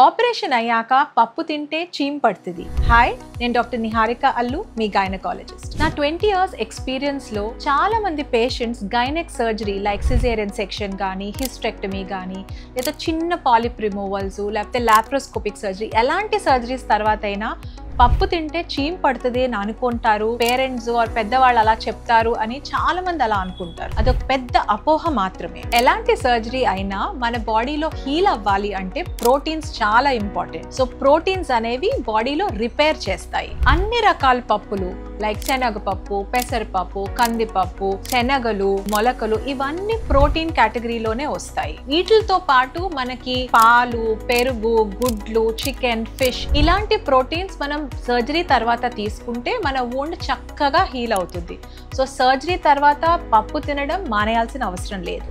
Operation అయ్యాక పప్పు తింటే చీమ్ పడుతుంది. హాయ్, నేను డాక్టర్ నిహారిక అల్లు, మీ గైనకాలజిస్ట్. నా 20 years ఎక్స్పీరియన్స్ లో చాలా మంది patients gynaec surgery like caesarean section కానీ, హిస్టెక్టమీ కానీ, లేదా చిన్న పాలిప్ రిమూవల్స్, లేకపోతే లాప్రోస్కోపిక్ సర్జరీ, ఎలాంటి సర్జరీస్ తర్వాత అయినా పప్పు తింటే చీమ్ పడుతుంది అని అనుకుంటారు. పేరెంట్స్ ఆర్ పెద్దవాళ్ళు అలా చెప్తారు అని చాలా మంది అలా అనుకుంటారు. అదొక పెద్ద అపోహ మాత్రమే. ఎలాంటి సర్జరీ అయినా మన బాడీలో హీల్ అవ్వాలి అంటే ప్రోటీన్స్ చాలా ఇంపార్టెంట్. సో ప్రోటీన్స్ అనేవి బాడీలో రిపేర్ చేస్తాయి. అన్ని రకాల పప్పులు లైక్ శనగపప్పు, పెసరపప్పు, కందిపప్పు, శనగలు, మొలకలు ఇవన్నీ ప్రోటీన్ కేటగిరీలోనే వస్తాయి. వీటితో పాటు మనకి పాలు, పెరుగు, గుడ్లు, చికెన్, ఫిష్ ఇలాంటి ప్రోటీన్స్ మనం సర్జరీ తర్వాత తీసుకుంటే మన వూండ్ చక్కగా హీల్ అవుతుంది. సో సర్జరీ తర్వాత పప్పు తినడం మానేయాల్సిన అవసరం లేదు.